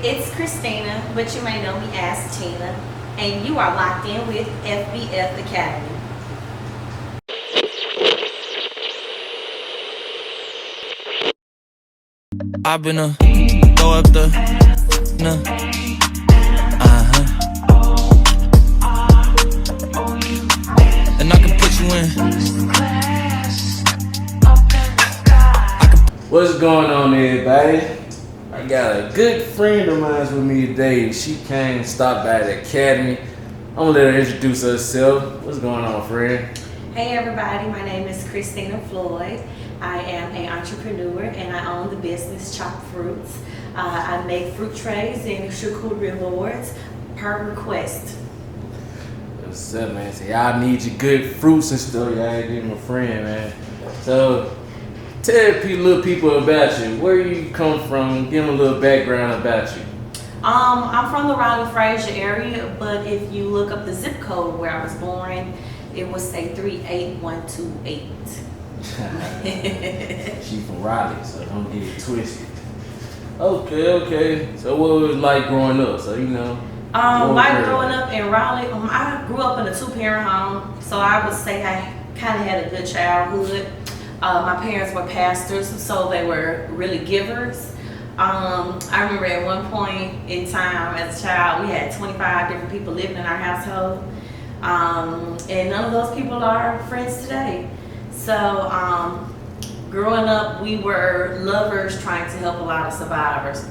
it's Christina, but you may know me as Tina, and you are locked in with F.B.F Academy. I've been throw up the and I can put you in. What's going on, everybody? I got a good friend of mine with me today. She came, stopped by the academy. I'm gonna let her introduce herself. What's going on, friend? Hey everybody, my name is Tina Floyd. I am an entrepreneur and I own the business CHOPfruits. I make fruit trays and charcuterie boards per request. What's up, man? So y'all need your good fruits and stuff. Y'all give my friend, man. So tell little people about you. Where you come from? Give them a little background about you. I'm from the Raleigh-Fraser area, but if you look up the zip code where I was born, it will say 38128. She from Raleigh, so don't get it twisted. Okay. So what was it like growing up? So like growing up in Raleigh, I grew up in a two-parent home, so I would say I kind of had a good childhood. My parents were pastors, so they were really givers. I remember at one point in time as a child, we had 25 different people living in our household. And none of those people are friends today. So growing up, we were lovers trying to help a lot of survivors.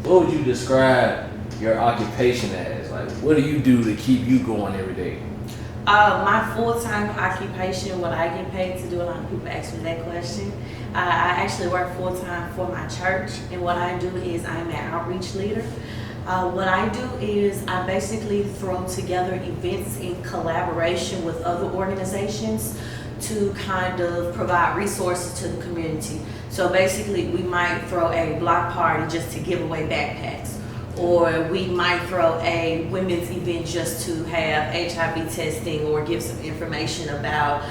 What would you describe your occupation as? Like, what do you do to keep you going every day? My full-time occupation, what I get paid to do, a lot of people ask me that question. I actually work full-time for my church, and what I do is I'm an outreach leader. What I do is I basically throw together events in collaboration with other organizations to kind of provide resources to the community. So basically we might throw a block party just to give away backpacks, or we might throw a women's event just to have HIV testing or give some information about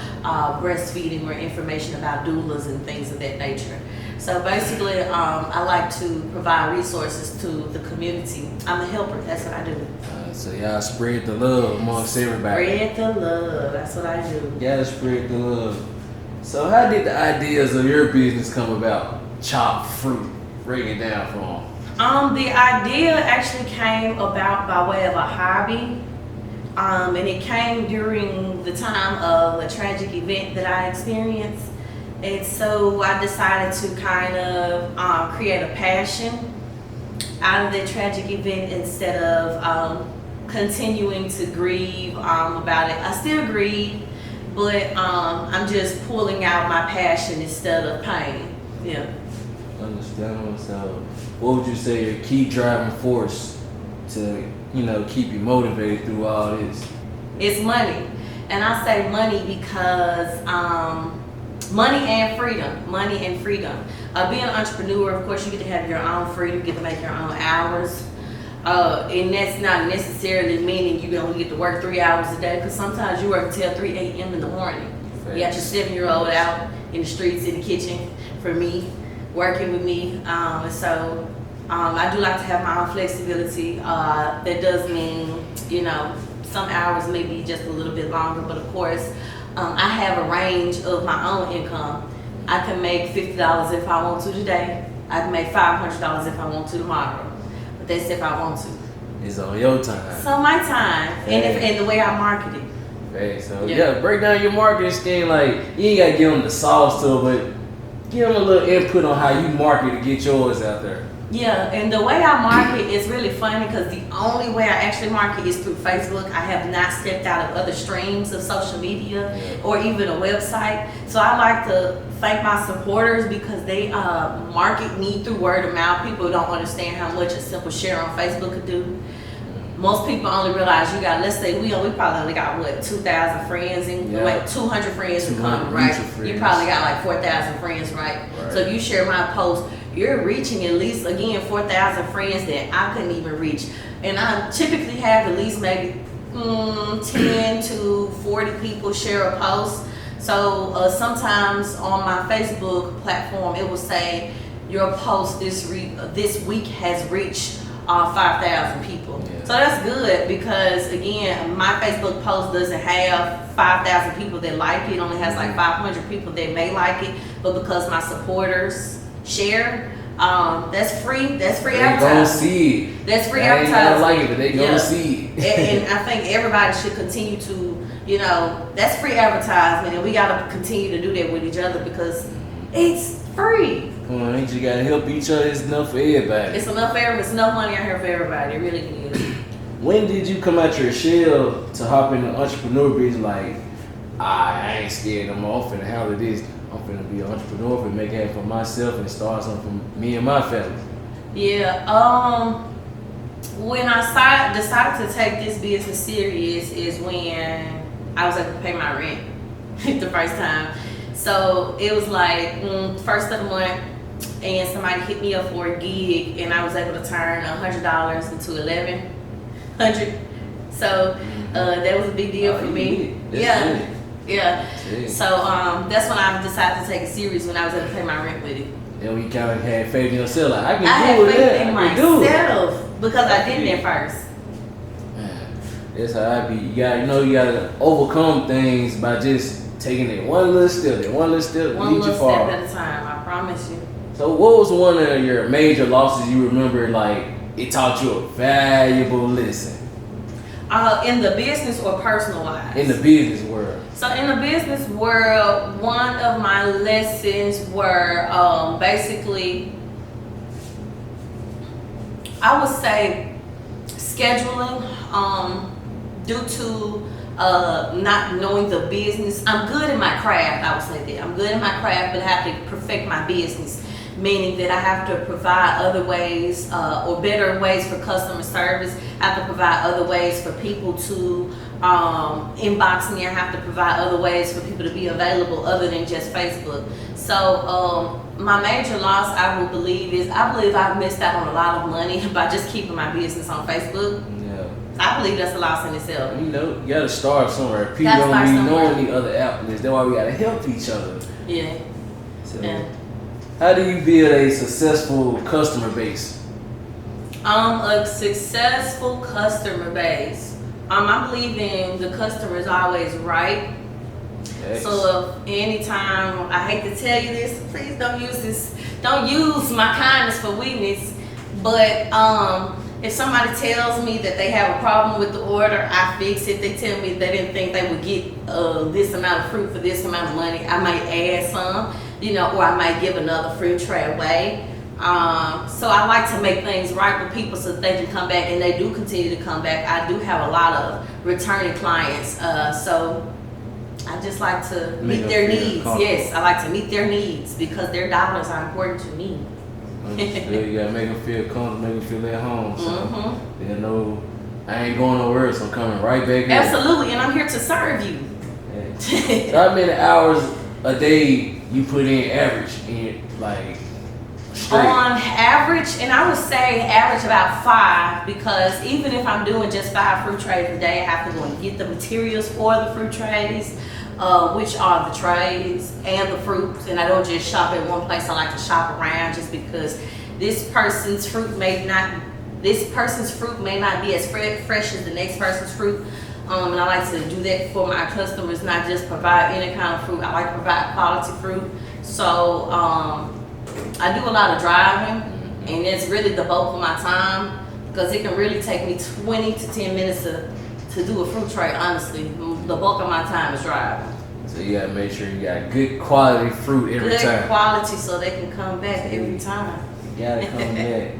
breastfeeding or information about doulas and things of that nature. So basically, I like to provide resources to the community. I'm a helper, that's what I do. So y'all spread the love amongst everybody. Spread the love, that's what I do. Y'all spread the love. So how did the ideas of your business come about? CHOPfruit, break it down for them. The idea actually came about by way of a hobby. And it came during the time of a tragic event that I experienced. And so I decided to kind of create a passion out of that tragic event instead of continuing to grieve about it. I still grieve, but I'm just pulling out my passion instead of pain. Yeah. Understandable. So what would you say your key driving force to, keep you motivated through all this? It's money. And I say money because money and freedom. Being an entrepreneur, of course, you get to have your own freedom, you get to make your own hours. And that's not necessarily meaning you don't get to work 3 hours a day, because sometimes you work until 3 a.m. in the morning. Thanks. You got your 7-year-old out in the streets, in the kitchen, for me, working with me. And so I do like to have my own flexibility. That does mean, some hours may be just a little bit longer, but of course, I have a range of my own income. I can make $50 if I want to today. I can make $500 if I want to tomorrow. But that's if I want to. It's on your time. So my time, and the way I market it. Hey, so yeah, break down your marketing scheme. Like, you ain't gotta give them the sauce to it, but give them a little input on how you market to get yours out there. Yeah, and the way I market is really funny because the only way I actually market is through Facebook. I have not stepped out of other streams of social media or even a website. So I like to thank my supporters because they market me through word of mouth. People don't understand how much a simple share on Facebook could do. Most people only realize you got, let's say we probably only got 2,000 friends and 200 friends who come, right? You probably got like 4,000 friends, right? So if you share my post, you're reaching at least, again, 4,000 friends that I couldn't even reach. And I typically have at least maybe 10 to 40 people share a post. So sometimes on my Facebook platform, it will say your post this week has reached 5,000 people. Yeah. So that's good because again, my Facebook post doesn't have 5,000 people that like it. It only has like 500 people that may like it, but because my supporters share, that's free. That's free advertising. They gonna see it. That's free They ain't advertising. gonna like it, but they gonna see it. and I think everybody should continue to, that's free advertisement, and we gotta continue to do that with each other because it's free. Come on, ain't you gotta help each other? It's enough for everybody. It's enough for everybody. It's enough money out here for everybody. It really is. When did you come out your shell to hop in the entrepreneur business? Like, I ain't scared no more. I'm finna handle this. I'm finna be an entrepreneur and make it for myself and start something for me and my family. Yeah. When I decided to take this business serious is when I was able to pay my rent the first time. So it was like first of the month, and somebody hit me up for a gig, and I was able to turn $100 into $1,100. So that was a big deal for me. Yeah. So that's when I decided to take it serious, when I was able to pay my rent with it. Then we kind of had faith in yourself, like I I can had do it. faith in I can do it. myself because I did it first. Man, that's how I be. You gotta overcome things by just taking it one little step, One lead you little far. step at a time, I promise you. So what was one of your major losses you remember, like it taught you a valuable lesson? In the business or personal wise? In the business world. So in the business world, one of my lessons were basically, I would say scheduling, due to not knowing the business. I'm good in my craft, I would say that. I'm good in my craft, but I have to perfect my business. Meaning that I have to provide other ways or better ways for customer service. I have to provide other ways for people to inbox me. I have to provide other ways for people to be available other than just Facebook. So my major loss, I will believe, is I believe I've missed out on a lot of money by just keeping my business on Facebook. Yeah. I believe that's a loss in itself. You gotta start somewhere. People Gotta don't start be somewhere. knowing the other outlets. That's why we gotta help each other. Yeah. So, Yeah. how do you build a successful customer base? A successful customer base. I believe in the customer is always right. X. So if anytime, I hate to tell you this, please don't use my kindness for weakness. But if somebody tells me that they have a problem with the order, I fix it. They tell me they didn't think they would get this amount of fruit for this amount of money, I might add some, or I might give another fruit tray away. So I like to make things right with people so that they can come back, and they do continue to come back. I do have a lot of returning clients, so I just like to meet their needs. Yes, I like to meet their needs because their dollars are important to me. You gotta make them feel comfortable, make them feel at home. So Mm-hmm. they know I ain't going nowhere, so I'm coming right back in. Absolutely, and I'm here to serve you. Yeah. So how many hours a day you put in average in like straight? On average, and I would say average about 5, because even if I'm doing just 5 fruit trays a day, I have to go and get the materials for the fruit trays, which are the trays and the fruits. And I don't just shop at one place. I like to shop around just because this person's fruit may not be as fresh as the next person's fruit. And I like to do that for my customers, not just provide any kind of fruit. I like to provide quality fruit. So I do a lot of driving, and it's really the bulk of my time, because it can really take me 20 to 10 minutes to do a fruit tray. Honestly, the bulk of my time is driving. So you gotta make sure you got good quality fruit every Good time. quality, so they can come back every time. You gotta come back.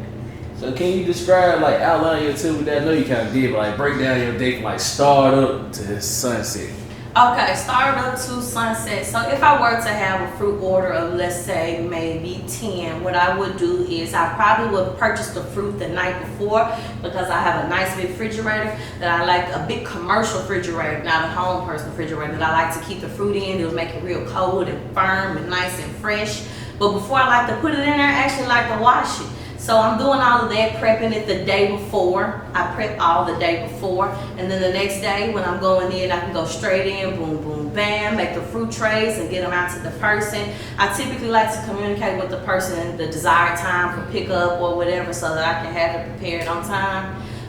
So can you describe, like, outline your two with that? I know you kind of did, but like break down your day from like start up to sunset. Okay, start up to sunset. So if I were to have a fruit order of, let's say, maybe 10, what I would do is I probably would purchase the fruit the night before, because I have a nice big refrigerator that I like, a big commercial refrigerator, not a home person refrigerator, that I like to keep the fruit in. It'll make it real cold and firm and nice and fresh. But before I like to put it in there, I actually like to wash it. So I'm doing all of that, prepping it the day before. I prep all the day before, and then the next day when I'm going in, I can go straight in, boom, boom, van, make the fruit trays, and get them out to the person. I typically like to communicate with the person the desired time for pickup or whatever, so that I can have it prepared on time.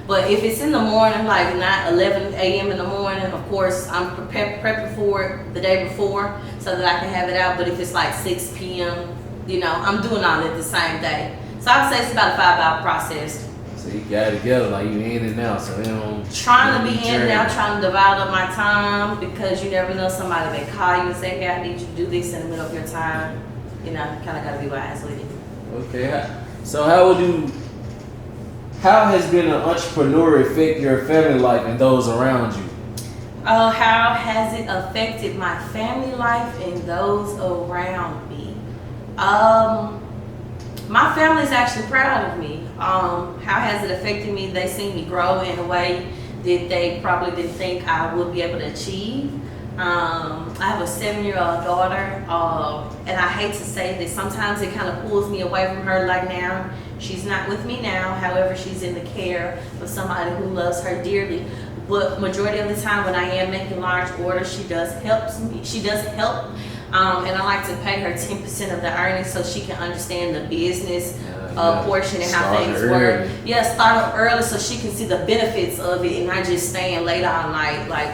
But if it's in the morning, like not 11 a.m. in the morning, of course, I'm prepping for it the day before so that I can have it out. But if it's like 6 p.m., you know, I'm doing all it the same day. So I would say it's about a 5-hour process. So you got it together, like you in and out, so you don't... Trying to be in and out, trying to divide up my time, because you never know, somebody may call you and say, hey, I need you to do this in the middle of your time. You know, you kind of got to be wise with it. Okay, so how has being an entrepreneur affect your family life and those around you? How has it affected my family life and those around me? My family is actually proud of me. How has it affected me? They see me grow in a way that they probably didn't think I would be able to achieve. I have a 7-year-old daughter, and I hate to say this, sometimes it kind of pulls me away from her. Like now, she's not with me now, however, she's in the care of somebody who loves her dearly. But majority of the time when I am making large orders, she does help me. She does help, and I like to pay her 10% of the earnings so she can understand the business portion and how things work. Yeah, start up early so she can see the benefits of it and not just staying late all night. Like,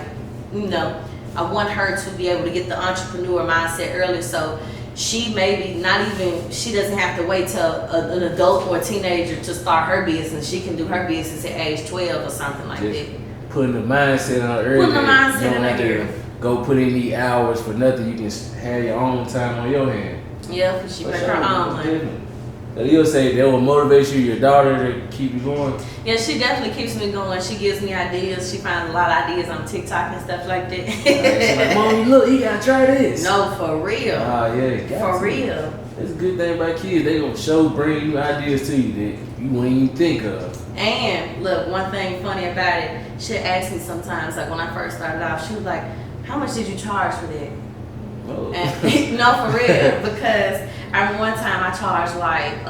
you know, I want her to be able to get the entrepreneur mindset early, so she maybe not even, she doesn't have to wait till an adult or a teenager to start her business. She can do her business at age 12 or something like that. Putting the mindset on early. Putting the mindset you don't in have there. to go put in the hours for nothing. You can have your own time on your hand. Yeah, because she make her own money. So you'll say that will motivate you, your daughter, to keep you going? Yeah, she definitely keeps me going. She gives me ideas. She finds a lot of ideas on TikTok and stuff like that. She's like, Mom, look, you gotta try this. No, for real. Yeah, for real. That's a good thing about kids. They gonna bring you ideas to you that you wouldn't even think of. And look, one thing funny about it, she asks me sometimes, like when I first started off, she was like, how much did you charge for that? Oh. And, no, for real, because I remember one time I charged like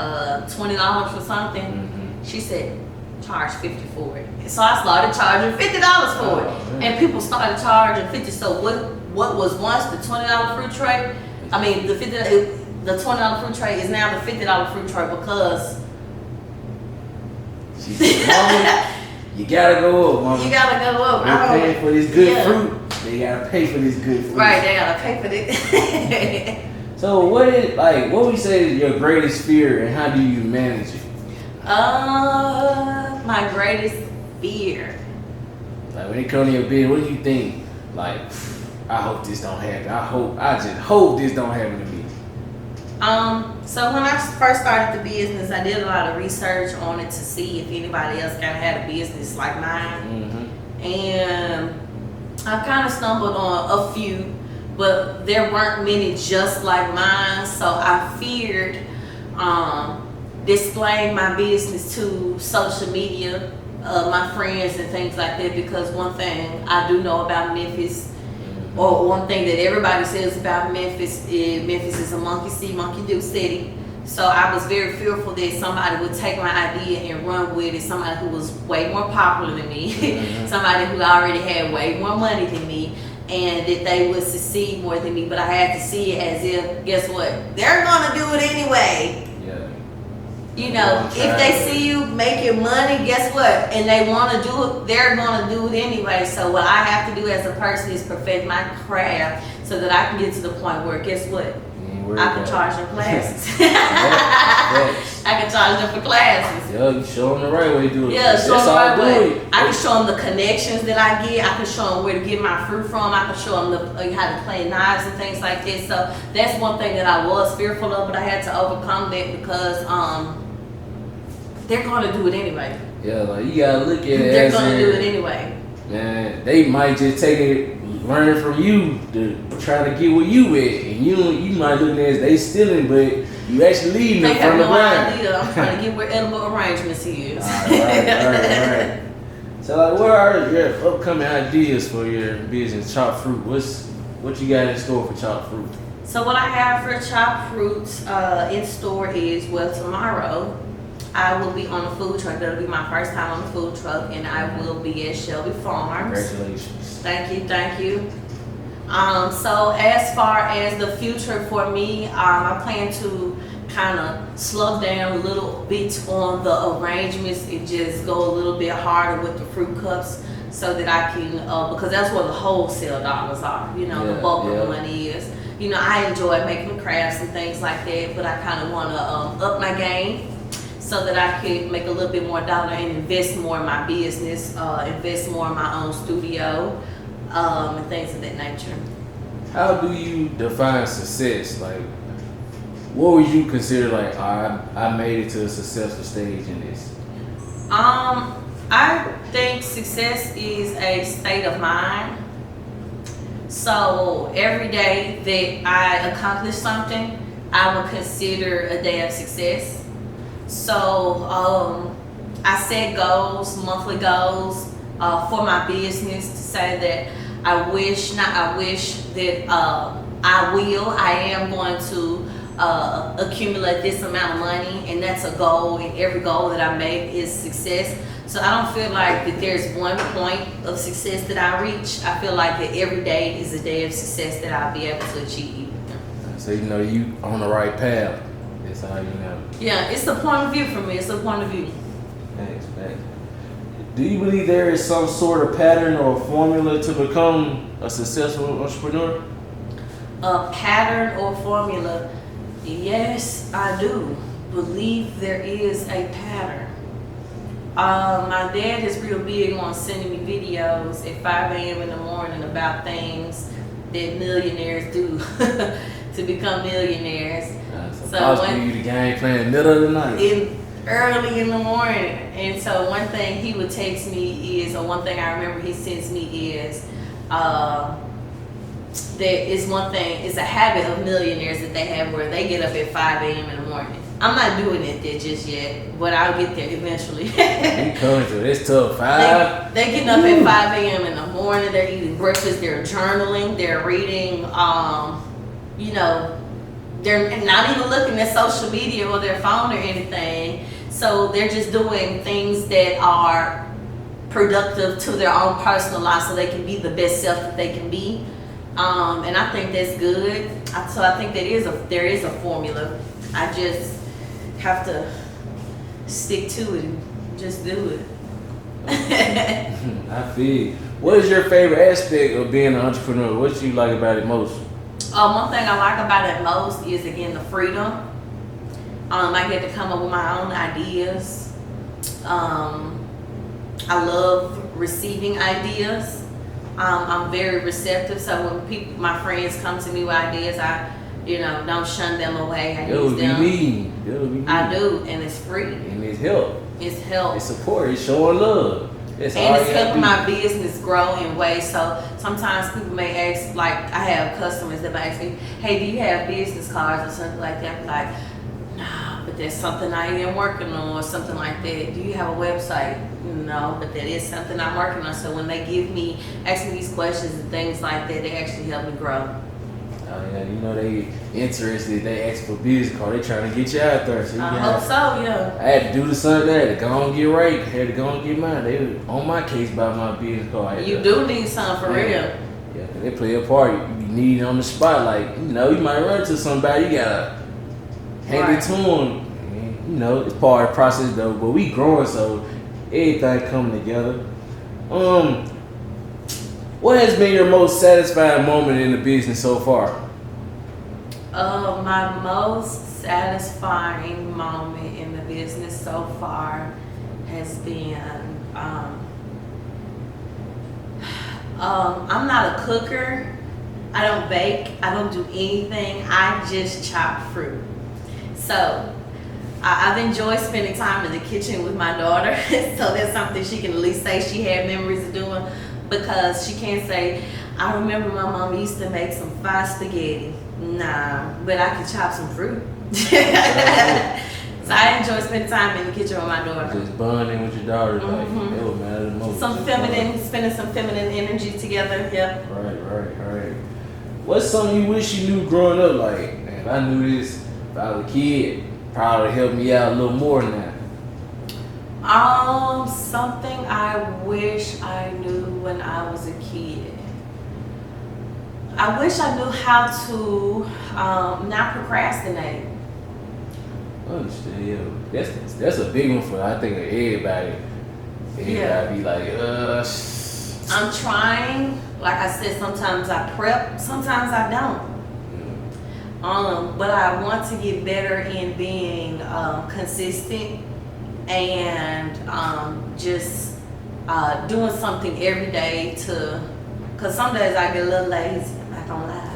$20 for something. Mm-hmm. She said, charge $50 for it. And so I started charging $50 for it. And people started charging $50. So what was once the $20 fruit tray, I mean the $20 fruit tray is now the $50 fruit tray because she said, Mama, you gotta go up, Mama. You gotta go up. They're paying for this good fruit. They gotta pay for this good fruit. Right, they gotta pay for this. So what would you say is your greatest fear and how do you manage it? My greatest fear. Like when it comes to your business, what do you think? Like, I hope this don't happen. I just hope this don't happen to me. So when I first started the business, I did a lot of research on it to see if anybody else kind of had a business like mine. Mm-hmm. And I kind of stumbled on a few, but there weren't many just like mine. So I feared displaying my business to social media, my friends and things like that, because one thing I do know about Memphis, or one thing that everybody says about Memphis is a monkey see, monkey do city. So I was very fearful that somebody would take my idea and run with it, somebody who was way more popular than me, mm-hmm. somebody who already had way more money than me, and that they would succeed more than me. But I had to see it as if, guess what, they're gonna do it anyway. Yeah. You know, if they see you making money, guess what, and they want to do it, they're gonna do it anyway. So what I have to do as a person is perfect my craft so that I can get to the point where, guess what, I can charge them classes. I can charge them for classes. Yeah, you show them the right way to do it. Yeah, show them the right way. I can show them the connections that I get. I can show them where to get my fruit from. I can show them how to play knives and things like this. So that's one thing that I was fearful of, but I had to overcome that because they're going to do it anyway. Yeah, like you got to look at it. They're going to do it anyway. Man, they might just take it, learn from you to try to get where you at, and you might look at it as they stealing, but you actually leading them from the ground. Idea. I'm trying to get where edible arrangements is. Right. So, like, what are your upcoming ideas for your business, CHOPfruits? What you got in store for CHOPfruits? So what I have for CHOPfruits in store is, well, tomorrow I will be on a food truck. That'll be my first time on a food truck, and I will be at Shelby Farms. Congratulations. Thank you. So as far as the future for me, I plan to kind of slow down a little bit on the arrangements and just go a little bit harder with the fruit cups so that I can, because that's where the wholesale dollars are, you know, the bulk of the money is. You know, I enjoy making crafts and things like that, but I kind of want to up my game so that I could make a little bit more dollar and invest more in my business, invest more in my own studio, and things of that nature. How do you define success? Like, what would you consider like, I made it to a successful stage in this? I think success is a state of mind. So every day that I accomplish something, I would consider a day of success. So I set goals, monthly goals for my business to say that I am going to accumulate this amount of money, and that's a goal, and every goal that I make is success. So I don't feel like that there's one point of success that I reach. I feel like that every day is a day of success that I'll be able to achieve. So you know you on the right path. That's how you know. Yeah, it's the point of view for me. It's the point of view. Thanks. Do you believe there is some sort of pattern or formula to become a successful entrepreneur? A pattern or formula? Yes, I do believe there is a pattern. My dad is real big on sending me videos at 5 a.m. in the morning about things that millionaires do to become millionaires. So when you the game playing in the middle of the night. Early in the morning. And so one thing he would text me is, or one thing I remember he sends me is, there is one thing, it's a habit of millionaires that they have where they get up at 5 a.m. in the morning. I'm not doing it there just yet, but I'll get there eventually. You coming to this till 5? They getting up at 5 a.m. in the morning, they're eating breakfast, they're journaling, they're reading, you know, they're not even looking at social media or their phone or anything. So they're just doing things that are productive to their own personal life so they can be the best self that they can be. And I think that's good. So I think there is a formula. I just have to stick to it and just do it. I feel. What is your favorite aspect of being an entrepreneur? What do you like about it most? One thing I like about it most is, again, the freedom. I get to come up with my own ideas. I love receiving ideas. I'm very receptive, so when my friends come to me with ideas, I don't shun them away. I use them. I do, and it's free. And it's help. It's help. It's support. It's showing love. And it's helping my business grow in ways. So sometimes people may ask, like I have customers that may ask me, hey, do you have business cards or something like that? I'm like, nah, but there's something I am working on or something like that. Do you have a website? No, but that is something I'm working on. So when they ask me these questions and things like that, they actually help me grow. Yeah, you know they interested. They ask for business card. They trying to get you out there. So I hope so, yeah. I had to do the something. I had to go and get right. I had to go and get mine. They were on my case about my business card. You do need something for real. Yeah, they play a part. You need it on the spot. Like, you might run into somebody. You gotta hand it to them. It's part of the process though. But we growing, so everything coming together. What has been your most satisfying moment in the business so far? My most satisfying moment in the business so far has been, I'm not a cooker. I don't bake. I don't do anything. I just chop fruit. So I've enjoyed spending time in the kitchen with my daughter. So that's something she can at least say she had memories of doing, because she can't say, I remember my mom used to make some fire spaghetti. Nah, but I could chop some fruit. So I enjoy spending time in the kitchen with my daughter. Just bonding with your daughter, like, that would matter the most. Spending some feminine energy together, yep. Right. What's something you wish you knew growing up? Like, man, if I knew this, if I was a kid, probably helped me out a little more now. Something I wish I knew when I was a kid. I wish I knew how to not procrastinate. I understand, yeah. That's a big one for I think everybody. Everybody be like, I'm trying. Like I said, sometimes I prep, sometimes I don't. But I want to get better in being consistent and just doing something every day cause some days I get a little lazy, I'm not gonna lie.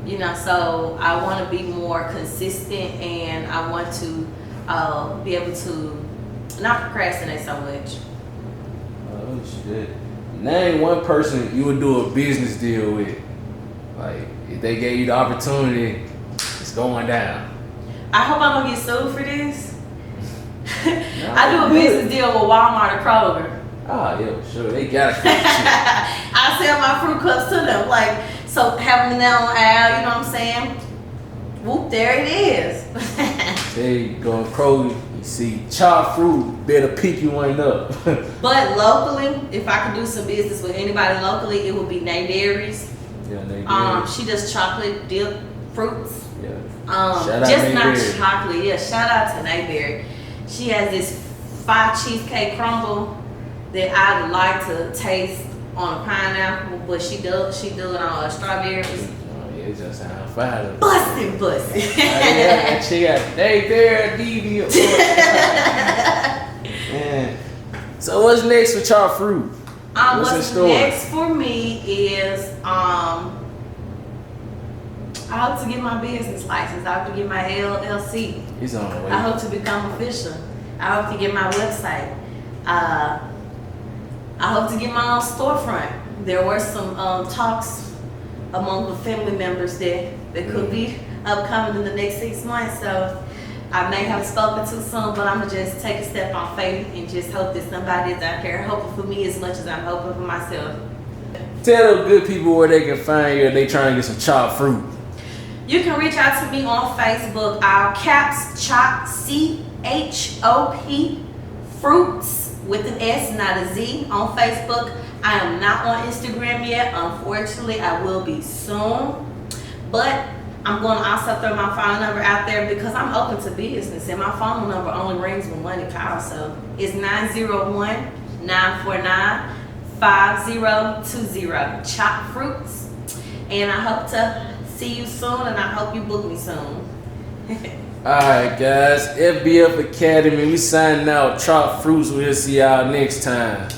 You know, so I want to be more consistent and I want to be able to not procrastinate so much. Oh shit. Name one person you would do a business deal with. Like, if they gave you the opportunity, it's going down. I hope I don't get sued for this. I do a business deal with Walmart or Kroger. Ah, yeah, sure. They got it. I sell my fruit cups to them. Like, so having them down on aisle, you know what I'm saying? Whoop, there it is. There you go, Kroger. You see chopped fruit, better pick you one up. But locally, if I could do some business with anybody locally, it would be Nay Berries. Yeah, Nay Berries. She does chocolate dip fruits. Yeah. Shout out just Nay not Berry. chocolate. Yeah, shout out to Nay Berry. She has this 5 cheesecake crumble that I'd like to taste on a pineapple, but she do it on strawberries. Oh, yeah, it just sounds fire. Bustin'. Yeah, she got Nay Berry, DD. Man. So what's next for chopped fruit? What's in What's store? next for me is I hope to get my business license. I hope to get my LLC. He's on the way. I hope to become official. I hope to get my website. I hope to get my own storefront. There were some talks among the family members that could be upcoming in the next 6 months. So I may have spoken too soon, but I'm gonna just take a step on faith and just hope that somebody is out there hoping for me as much as I'm hoping for myself. Tell the good people where they can find you if they trying to get some chopped fruit. You can reach out to me on Facebook. Our caps chop CHOP fruits with an S, not a Z, on Facebook. I am not on Instagram yet. Unfortunately, I will be soon. But I'm going to also throw my phone number out there because I'm open to business and my phone number only rings when money calls. So it's 901-949-5020. Chop fruits. And I hope to see you soon and I hope you book me soon. Alright guys, F.B.F Academy, we signing out. Chop fruits, we'll see y'all next time.